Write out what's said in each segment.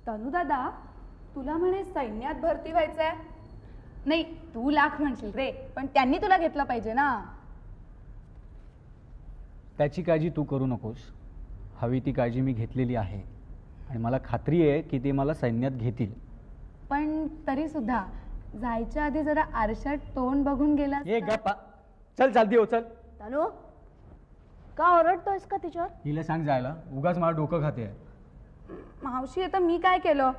तनू दादा, तुला म्हणे सैन्यात भरती व्हायचंय? नाही, तू लाख म्हणशील रे, पण त्यांनी तुला घेतलं पाहिजे ना. त्याची काळजी तू करू नकोस. हवी ती काळजी मी घेतलेली आहे आणि मला खात्री आहे की ते मला सैन्यात घेतील. पण तरी सुद्धा जायच्या आधी जरा आरशात तोंड बघून गेला. चल चालती हो, चल. तनू, का ओरडतोयस का तिच्यावर? हिला सांग जायला, उगाच मला डोकं खाते. मावशी, आता मी काय केलं?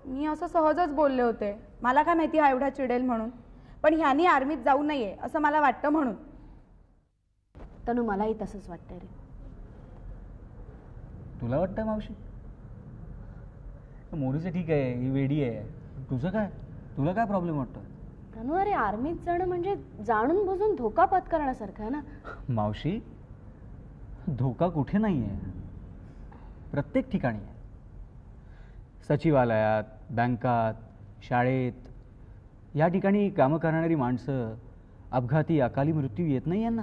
मी असं सहजच बोलले होते. मला काय माहिती हा एवढा चिडेल म्हणून. पण ह्यानी आर्मीत जाऊ नये असं मला वाटतं म्हणून. तनू, मलाही तसंच वाटतंय रे. तुला वाटतं मावशी? मोरीचं ठीक आहे, ही वेडी आहे. तुझं काय? तुला काय प्रॉब्लेम वाटतं? तनू, अरे आर्मीत जाणं म्हणजे जाणून बुजून धोका पत्करण्यासारखं आहे ना. मावशी, धोका कुठे नाही आहे, प्रत्येक ठिकाणी आहे. सचिवालयात, बँकात, शाळेत, या ठिकाणी कामं करणारी माणसं अपघाती अकाली मृत्यू येत नाही यांना.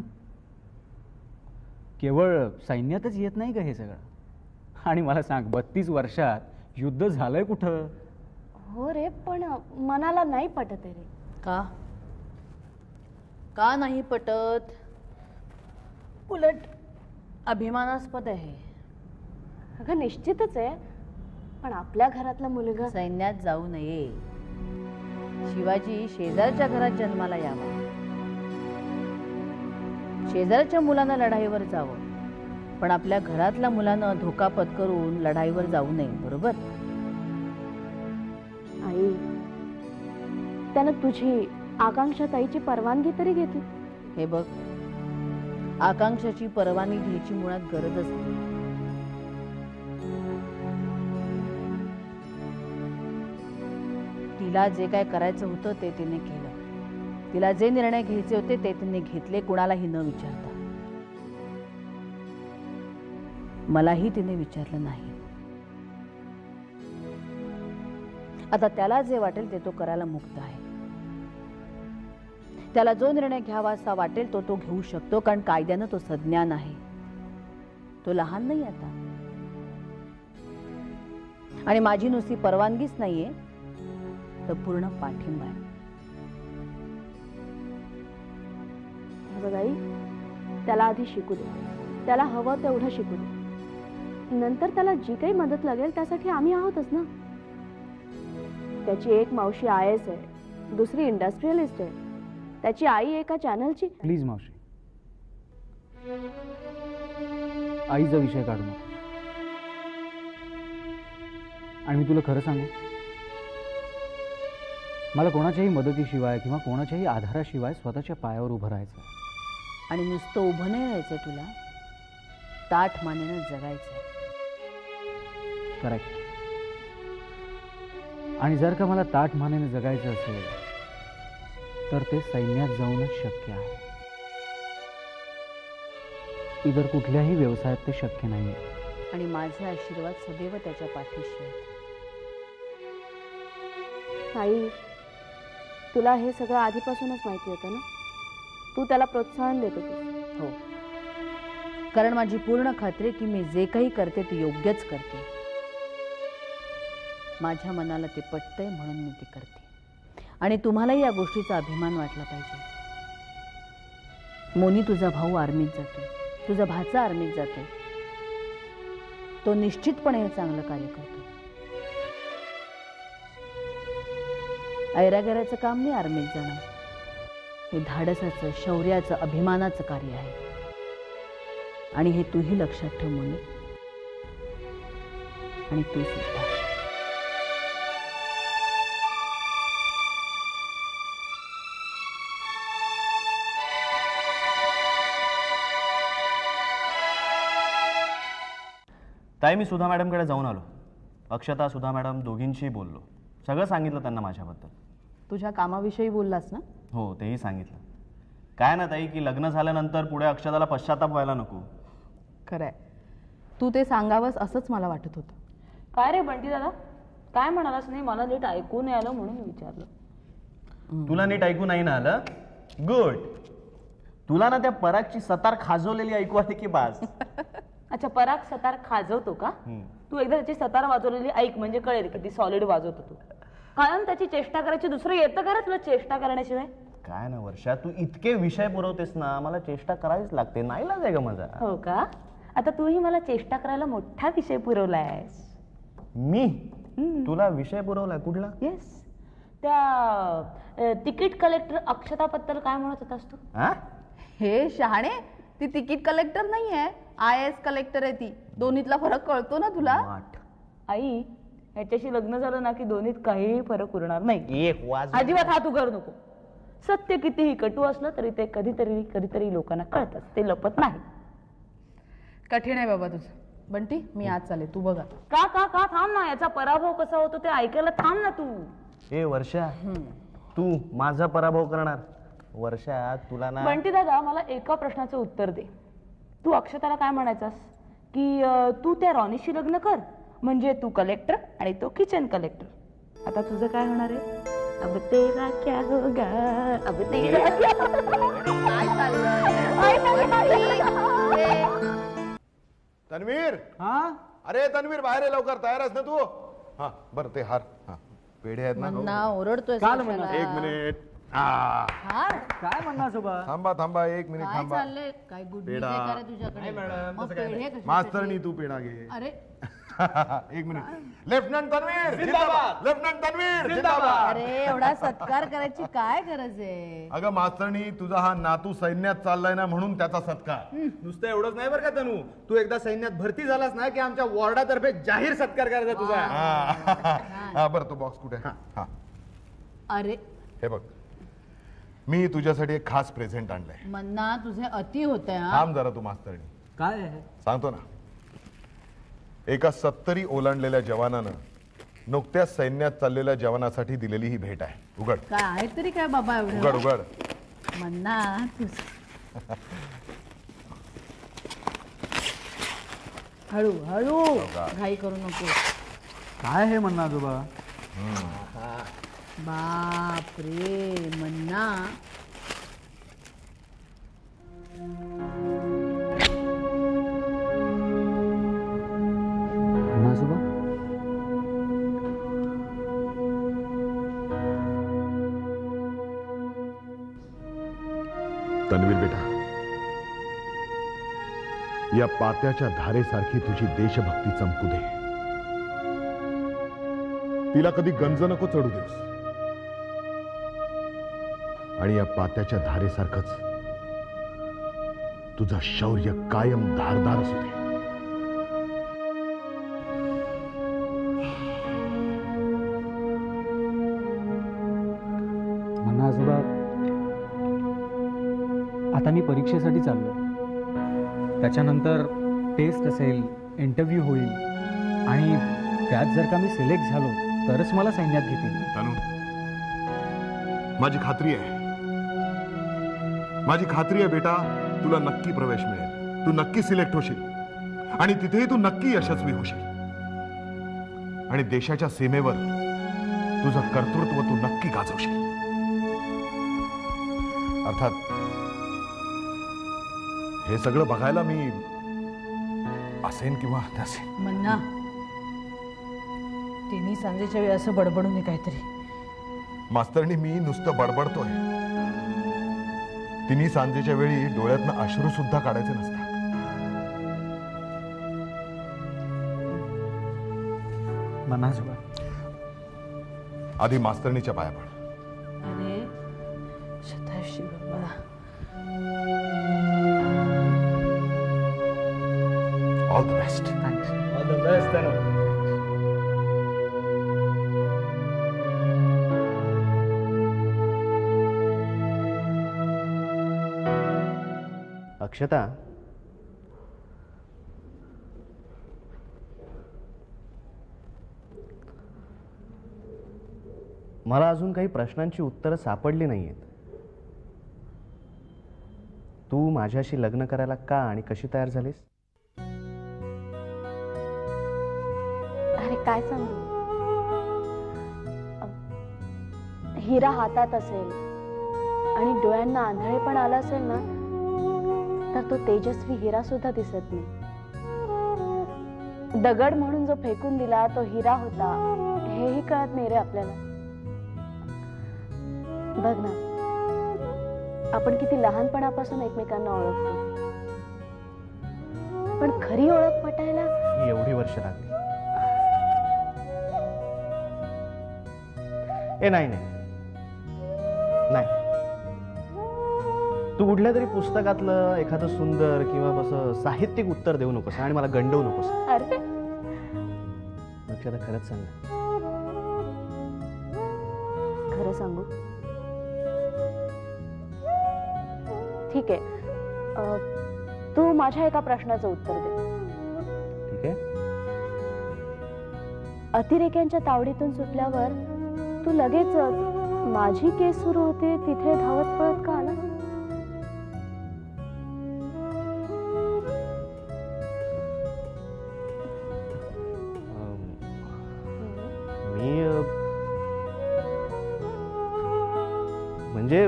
केवळ सैन्यातच येत नाही का हे सगळं? आणि मला सांग, 32 वर्षात युद्ध झालंय कुठं? हो रे, पण मनाला नाही पटत आहे रे. का? का नाही पटत? उलट अभिमानास्पद आहे. अगं निश्चितच आहे, पण आपल्या घरातला मुलगा सैन्यात जाऊ नये. शिवाजी शेजारच्या घरात जन्माला यावा, शेजारच्या मुलांना लढाईवर जावं, पण आपल्या घरातल्या मुलानं धोका पत्करून लढाईवर जाऊ नये. बरोबर? आई, त्यानं तुझी आकांक्षा ताईची परवानगी तरी घेतली. हे बघ, आकांक्षाची परवानगी घ्यायची मुळात गरजच नाही. तिला जे काय करायचं होतं ते तिने केलं. तिला जे निर्णय घ्यायचे होते ते तिने घेतले, कुणालाही न विचारता. मलाही तिने विचारलं नाही. आता त्याला जे वाटेल ते तो करायला मुक्त आहे. त्याला जो निर्णय घ्यावा असा वाटेल तो घेऊ शकतो, कारण कायद्यानं तो सज्ञान आहे. तो लहान नाही आता. आणि माझी नुसती परवानगीच नाहीये, तर पूर्ण पाठिंबा आहे. बघाई, त्याला आधी शिकू दे. त्याला हवं तेवढं शिकू दे. नंतर त्याला जी काही मदत लागेल त्यासाठी आम्ही आहोतच ना. त्याची एक मावशी IAS आहे, दुसरी इंडस्ट्रियलिस्ट आहे, त्याची आई एका चॅनलची. प्लीज मावशी, आईचा विषय काढू नको. आणि मी तुला खरं सांगू, मला कोणाच्याही मदतीशिवाय किंवा कोणाच्याही आधाराशिवाय स्वतःच्या पायावर उभं राहायचं. आणि नुसतं उभं नाही राहायचंय तुला, ताठ मानेनं जगायचंय. करेक्ट. आणि जर का मला ताठ मानेनं जगायचं असेल तर ते सैन्यात जाऊनच शक्य आहे. इतर कुठल्याही व्यवसायात ते शक्य नाही. आणि माझे आशीर्वाद सदैव त्याच्या पाठीशी आहेत. आई, तुला हे सगळं आधीपासूनच माहिती होतं ना. तू त्याला प्रोत्साहन देत होतीस. हो, कारण माझी पूर्ण खात्री की मी जे काही करते ते योग्यच करते. माझ्या मनाला ते पटतंय म्हणून मी ते करते. आणि तुम्हालाही या गोष्टीचा अभिमान वाटला पाहिजे. मोनी, तुझा भाऊ आर्मीत जातोय, तुझा भाचा आर्मीत जातोय. तो निश्चितपणे हे चांगलं कार्य करतो. ऐरागेराचं काम नाही आर्मीत जाणं. हे धाडसाचं, शौर्याचं, अभिमानाचं कार्य आहे. आणि हे तूही लक्षात ठेव मोनी, आणि तू सुद्धा. ताई, मी सुधा मॅडमकडे जाऊन आलो. अक्षता, सुधा मॅडम दोघींशी बोललो. सगळं सांगितलं त्यांना माझ्याबद्दल. तुझ्या कामाविषयी बोललास ना? हो, तेही सांगितलं. काय ना ताई, की लग्न झाल्यानंतर पुढे अक्षताला पश्चाताप व्हायला नको. खरंय, तू ते सांगावंस असंच मला वाटत होतं. काय रे बंटी दादा, काय म्हणालास? नाही, मला नीट ऐकू नाही आलं म्हणून विचारलं. तुला नीट ऐकू नाही ना आलं? गुड. तुला ना त्या परागची सतार खाजवलेली ऐकू आली की बास. अच्छा, पराग सतार खाजवतो का? तू एकदा त्याची सतार वाजवलेली ऐक, म्हणजे कळेल की ती सॉलिड वाजवतो तू. कारण त्याची चेष्टा करायची, दुसरं येतं का रे तुला चेष्टा करण्याशिवाय? काय ना वर्षा, तू इतके विषय पुरवतेस ना, मला चेष्टा करावीच लागते. नाईलाज आहे ग माझा. हो का? आता तूही मला चेष्टा करायला मोठा विषय पुरवलायस. मी तुला विषय पुरवलाय कुठला? येस, त्या तिकीट कलेक्टर अक्षताबद्दल काय म्हणत होतास तू? हा? हे शहाणे, ती तिकीट कलेक्टर नाही आहे, IAS कलेक्टर आहे ती. दोन्हीतला फरक कळतो ना तुला? आई, ह्याच्याशी लग्न झालं ना की दोन्हीत काहीही फरक उरणार नाही. एक वाज अजिबात हात उघड नको. सत्य कितीही कटू असलं तरी ते कधीतरी लोकांना कळतच, ते लपत नाही. कठीण आहे बाबा तुझं. बंटी, मी आज चालेल, तू बघा. का का का थांब ना, याचा पराभव कसा होतो ते ऐकायला थांब ना तू. ए वर्षा, तू माझा पराभव करणार? वर्षा तुला ना. बंटी दादा, मला एका प्रश्नाचं उत्तर दे. तू अक्षताला काय म्हणायचास की तू त्या रॉनीशी लग्न कर, म्हणजे तू कलेक्टर आणि तो किचन कलेक्टर. आता तुझं काय होणार आहे? अब तेरा क्या होगा, अब तेरा क्या तन्वीर, हा अरे तन्वीर, बाहेर ये लवकर. तयार आहेस ना तू? हा बरं, ते हार, हा पेढे आहेत ना? मन्ना ओरडतोय काल कशाला? म्हणा. एक मिनिट. काय म्हणणार आजोबा? थांबा थांबा, एक मिनिट काय थांबा. चाललंय? काय गुड न्यूज पेढा. आहे का रे तुझ्याकडे? मग पेढे कशासाठी? मास्तरनी तू पेढा घे. अरे एक मिनिट. लेफ्टनंट तन्वीर जिंदाबाद. लेफ्टनंट तन्वीर जिंदाबाद. अरे एवढा सत्कार करायची काय गरज आहे? अगं मास्तरनी, तुझा हा नातू सैन्यात चाललाय ना, म्हणून त्याचा सत्कार. नुसतं एवढंच नाही बरं का तनू, तू एकदा सैन्यात भरती झालास ना की आमच्या वॉर्डातर्फे जाहीर सत्कार करायचा तुझा. हा बरं, तो बॉक्स कुठे? हा अरे हे बघ, मी तुझ्यासाठी एक खास प्रेझेंट आणलंय. मन्ना, तुझे अति होते हा. थांब जरा तू मास्तरनी, काय आहे? सांगतो ना. एका 70 ओलांडलेल्या जवानानं नुकत्याच सैन्यात चाललेल्या जवानासाठी दिलेली ही भेट आहे. उघड काय आहे तरी काय बाबा उघड एवढं? उघड. मन्ना तू हळू हळू घाई करू नको. काय आहे म्हणणार आजोबा? बाप रे मन्ना, आजोबा तन्वीर बेटा, या पात्याच्या धारेसारखी तुझी देशभक्ती चमकू दे. तिला कधी गंज नको चढू देस. आणि या पात्याच्या धारेसारखंच तुझं शौर्य कायम धारदार असू दे. म्हणा आजोबा, आता मी परीक्षेसाठी चाललो. त्याच्यानंतर टेस्ट असेल, इंटरव्ह्यू होईल आणि त्यात जर का मी सिलेक्ट झालो तरच मला सैन्यात घेतील. तनु, माझी खात्री आहे, माझी खात्री आहे बेटा, तुला नक्की प्रवेश मिळेल. तू नक्की सिलेक्ट होशील आणि तिथेही तू नक्की यशस्वी होशील. आणि देशाच्या सीमेवर तुझं कर्तृत्व तू नक्की गाजवशील. अर्थात हे सगळं बघायला मी असेन किंवा नसेन. मन्ना, तिन्ही सांजेच्या वेळी असं बडबडू नये काहीतरी. मास्तरनी, मी नुसतं बडबडतोय. तिन्ही सांजेच्या वेळी डोळ्यातनं अश्रू सुद्धा काढायचे नसतात. म्हणा आजोबा. आधी मास्तरणीच्या पाया पड. अरे शतायुषी बाबा. All the best. Thanks. All the best Tanu. Akshata, मला अजून काही प्रश्नांची उत्तरं सापडली नाहीयेत. तू माझ्याशी लग्न करायला का आणि कशी तयार झालीस? अरे काय सांगू, हिरा हातात असेल आणि डोळ्यांना आंधळे पण आला असेल ना, तर तो तेजस्वी हिरा सुद्धा दिसत नाही. दगड म्हणून जो फेकून दिला तो हिरा होता हेही कळत नाही रे आपल्याला. बघ ना, आपण किती लहानपणापासून एकमेकांना ओळखतो, पण खरी ओळख पटायला ही एवढी वर्ष लागली. नाही नाही नाही, तू कुठल्या तरी पुस्तकातलं एखादं सुंदर किंवा असं साहित्यिक उत्तर देऊ नकोस आणि मला गंडवू नकोस. अरे अक्षता, खरंच सांग. खरं सांगू? ठीक आहे, तू माझ्या एका प्रश्नाचं उत्तर दे. ठीक आहे. अतिरेक्यांच्या तावडीतून सुटल्यावर तू लगेचच माझी केस सुरू होते तिथे धावत पळत का आलास? मी म्हणजे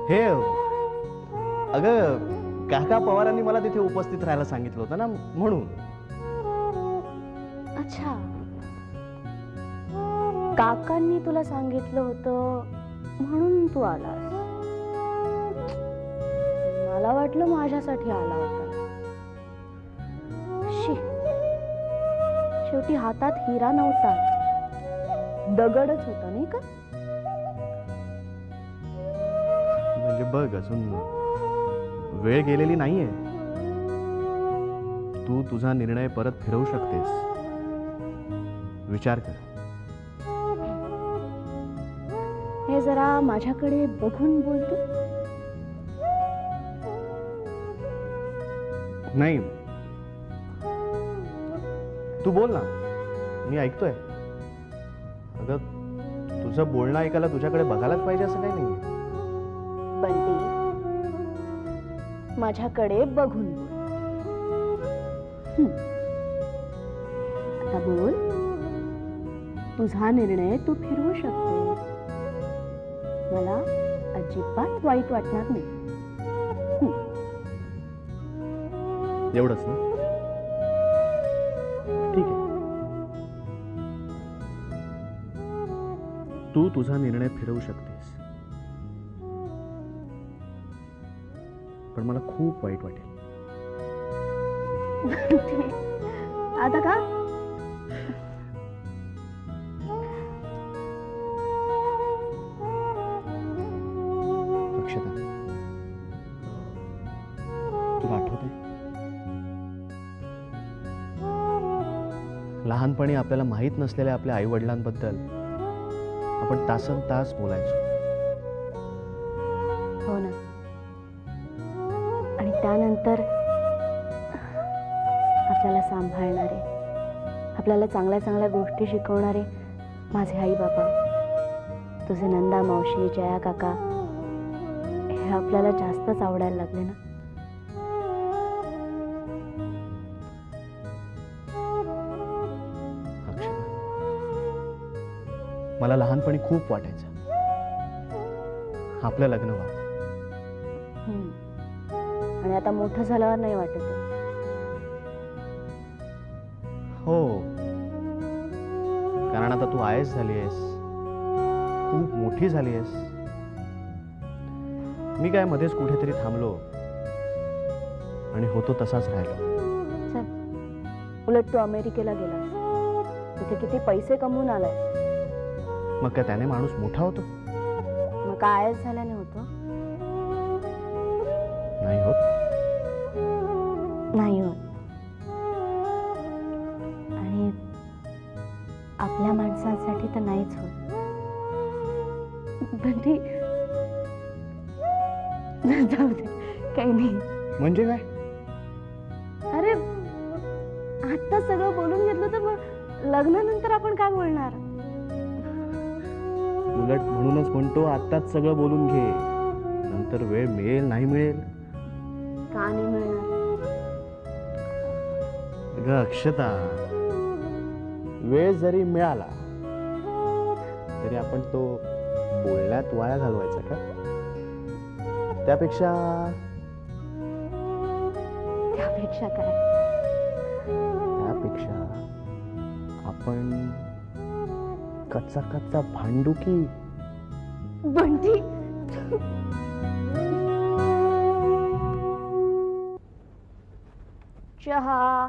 हे अगं काका पवारांनी मला तिथे उपस्थित राहायला सांगितलं होतं ना, म्हणून. अच्छा, काकांनी तुला सांगितलं होतं म्हणून तू आलास. मला वाटलं माझ्यासाठी आला होता. शेवटी हातात हिरा नव्हता, दगडच होता नाही का? म्हणजे बघ, अजून वेळ गेलेली नाहीये. तू तुझा निर्णय परत फिरवू शकतेस. विचार कर. हे जरा माझ्याकडे बघून बोलतो. नाही, तू बोल ना, मी ऐकतोय. अगं, तुझं बोलणं ऐकायला तुझ्याकडे बघायलाच पाहिजे असं काही नाही. बंटी, माझ्याकडे बघून बोल. आता बोल. तुझा निर्णय तू फिरवू शकते. मला अजिबात वाईट वाटणार नाही. एवढंच ना? ठीक आहे. तू तुझा निर्णय फिरवू शकतेस, पण मला खूप वाईट वाटेल. आता का? अक्षता, तुला आठवतंय लहानपणी आपल्याला माहित नसलेल्या आपल्या आई वडिलांबद्दल आपण तासन तास बोलायचो. हो ना. आणि त्यानंतर आपल्याला सांभाळणारे, आपल्याला चांगल्या चांगल्या गोष्टी शिकवणारे माझे आई बाबा, तुझे नंदा मावशी, जया काका, हे आपल्याला जास्तच आवडायला लागले ना. अक्षता, मला लहानपणी खूप वाटायचं आपलं लग्न व्हावं. आणि आता मोठं झाल्यावर नाही वाटत. हो, कारण आता तू IAS झाली आहेस, खूप मोठी झाली आहेस. मी काय मध्येच कुठेतरी थांबलो आणि होतो तसाच राहिलो. चल, उलट तू अमेरिकेला गेलास, तिथे किती पैसे कमवून आलाय. मग काय त्याने माणूस मोठा होतो? मग काय IAS झाल्याने होतो? नाही होत. नाही होत. आणि आपल्या माणसांसाठी तर नाहीच होत. बंटी, जाऊ दे, काही नाही. म्हणजे काय? अरे, आता सगळं बोलून घेतलं तर मग लग्नानंतर आपण काय बोलणार? उलट म्हणूनच म्हणतो आत्ताच सगळं बोलून घे, नंतर वेळ मिळेल नाही मिळेल. का नाही मिळणार? ग अक्षता, वेळ जरी मिळाला तरी आपण तो बोलण्यात वाया घालवायचा का? त्यापेक्षा त्यापेक्षा काय. त्यापेक्षा आपण कच्चा कच्चा भांडू की. बंटी, चहा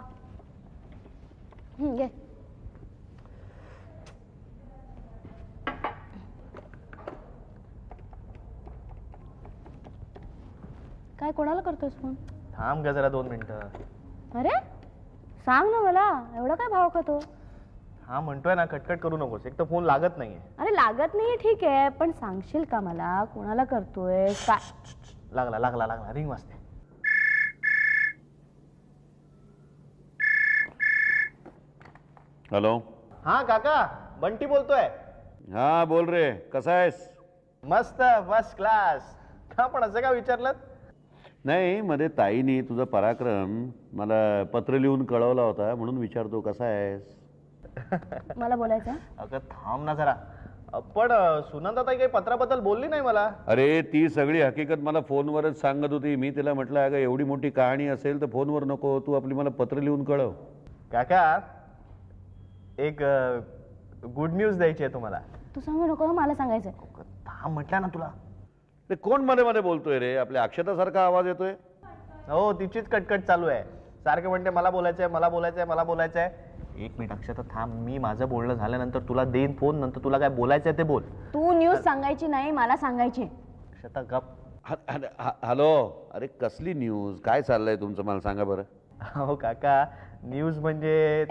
घे. काय कोणाला करतोस फोन? थांब ग जरा 2 मिनिटं. अरे सांग ना मला, एवढा काय भाव खातो? हा म्हणतोय ना, कटकट करू नकोस. एक तर फोन लागत नाहीये. अरे लागत नाहीये ठीक आहे, पण सांगशील का मला कोणाला करतोय काय? लागला लागला लागला, रिंग वाजते. हॅलो. हा काका, बंटी बोलतोय. हा बोल रे, कसा आहेस? मस्त, फर्स्ट क्लास. का पण असं का विचारलं? नाही, मध्ये ताईनी तुझा पराक्रम मला पत्र लिहून कळवला होता, म्हणून विचारतो कसा आहेस. मला बोलायचं. अगं थांब ना जरा. पण सुनंदाताई काही पत्राबद्दल बोलली नाही मला. अरे ती सगळी हकीकत मला फोनवरच सांगत होती. मी तिला म्हटलं अगं एवढी मोठी कहाणी असेल तर फोनवर नको, तू आपली मला पत्र लिहून कळव. काका, एक गुड न्यूज द्यायची आहे तुम्हाला. तू सांगू नको, मला सांगायचंय. थांब म्हटलं ना तुला. ते कोण मध्ये मध्ये बोलतोय रे? आपल्या अक्षतासारखा आवाज येतोय. हो, तिचीच कटकट चालू आहे. सारखे म्हणते मला बोलायचंय, मला बोलायचंय, मला बोलायचंय. 1 मिनिट अक्षता थांब, मी माझं बोलणं झाल्यानंतर तुला देईन फोन. नंतर तुला काय बोलायचंय ते बोल. तू न्यूज सांगायची नाही, मला सांगायची. अक्षता गप. हॅलो. अरे कसली न्यूज? काय चाललंय तुमचं मला सांगा बरं. हो काका, न्यूज म्हणजे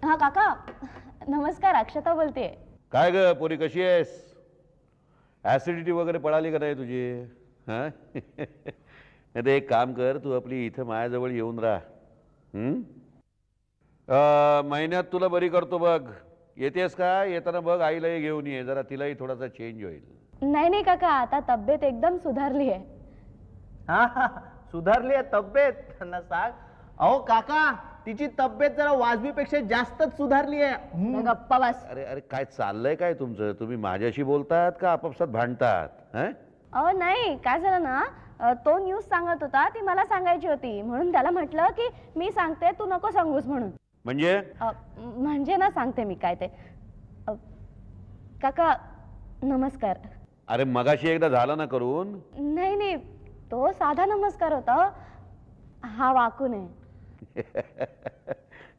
हा काका नमस्कार, अक्षता बोलते. काय ग पोरी, कशी आहेस? ऍसिडिटी वगैरे पळाली का नाही तुझी? हा ते एक काम कर, तू आपली इथं माझ्याजवळ येऊन राहा. महिन्यात तुला बरी करतो बघ. येतेस का? येताना बघ आईलाही घेऊन ये, जरा तिलाही थोडासा चेंज होईल. नाही नाही काका, आता तब्येत एकदम सुधारली आहे. हा, सुधारली आहे तब्येत? त्यांना सांग. अहो काका, तिची तब्येत जरा वाजवीपेक्षा जास्तच सुधारली आहे. गप्पा बस. अरे अरे काय चाललंय काय तुमचं? तुम्ही माझ्याशी बोलतात का आपापसात भांडतात? अहो नाही, काय झालं ना, तो न्यूज सांगत होता, ती मला सांगायची होती, म्हणून त्याला म्हटलं की मी सांगते, तू नको सांगूस म्हणून. म्हणजे ना सांगते मी काय ते. काका नमस्कार. अरे मगाशी एकदा झाला ना करून. नाही नाही, तो साधा नमस्कार होता, हा वाकून आहे.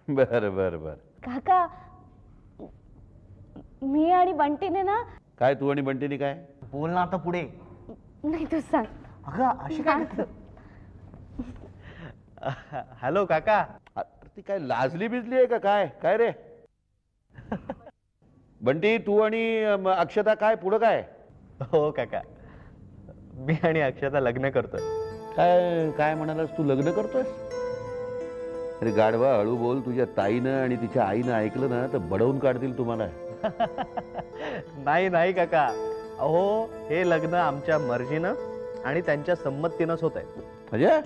बर बर बर. काका, मी आणि बंटीने ना. काय तू आणि बंटीने काय? बोल ना आता पुढे. नाही तू सांग. अगं अशी काय? हॅलो काका. ती काय लाजली बिजली आहे का काय? काय रे बंटी, तू आणि अक्षता काय पुढं काय? हो काका, मी आणि अक्षता लग्न करतोय. काय काय म्हणालास तू? लग्न करतोयस? अरे गाढवा, हळू बोल. तुझ्या ताईनं आणि तिच्या आईनं ऐकलं ना तर बडवून काढतील तुम्हाला. नाही नाही काका, अहो हे लग्न आमच्या मर्जीनं आणि त्यांच्या संमतीनंच होत आहे. म्हणजे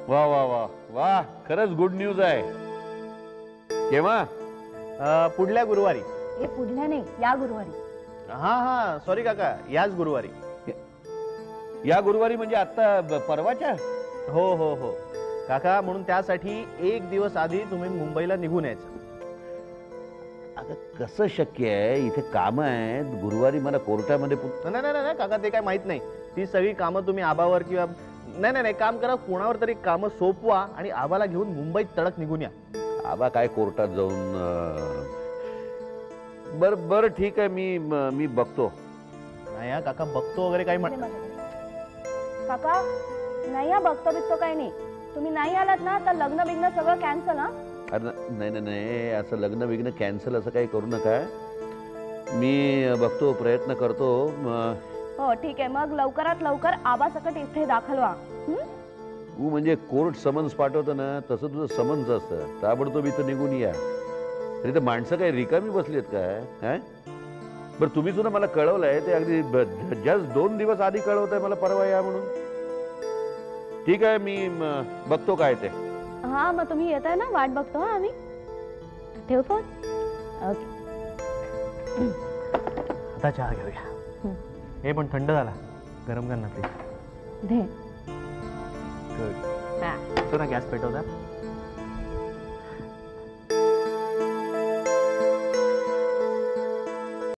वा वा वा वा, खरंच गुड न्यूज आहे. केव्हा? पुढल्या गुरुवारी. हे पुढल्या नाही, या गुरुवारी. हा हा, सॉरी काका, याच गुरुवारी. या गुरुवारी म्हणजे आता परवाच्या? हो हो हो काका, म्हणून त्यासाठी 1 दिवस आधी तुम्ही मुंबईला निघून यायचं. अगं कसं शक्य आहे? इथे कामं आहेत. गुरुवारी मला कोर्टामध्ये नाही नाही नाही काका, ते काय माहित नाही. ती सगळी कामं तुम्ही आबावर किंवा नाही नाही नाही, काम करा, कोणावर तरी कामं सोपवा आणि आबाला घेऊन मुंबईत तडक निघून या. आबा काय कोर्टात जाऊन? बर बर ठीक आहे, मी बघतो. नाही हा काका, बघतो वगैरे काही म्हण. काका नाही, हा बघतो बिघतो काही नाही. तुम्ही नाही आलात ना तर लग्न बिग्न सगळं कॅन्सल. हा अरे नाही नाही नाही, असं लग्न बिग्न कॅन्सल असं काही करू नका. मी बघतो, प्रयत्न करतो. हो ठीक आहे, मग लवकरात लवकर आबा सकट इथे दाखल व्हा. तू म्हणजे कोर्ट समन्स पाठवतं ना, तसं तुझं समन्स असतं. ताबडतोब इथं निघून या. अरे तर माणसं काही रिकामी बसली आहेत काय? बरं तुम्ही सुद्धा मला कळवलंय, ते अगदी जस्ट 2 दिवस आधी कळवत आहे मला परवा या म्हणून. ठीक आहे, मी बघतो काय ते. हा मग तुम्ही येत आहे ना, वाट बघतो. हा आम्ही ठेव फोन. ओके. आता चहा घेऊया. हे पण थंड झाला, गरम कर ना प्लीज. दे. गुड. तो ना गॅस पेटवता.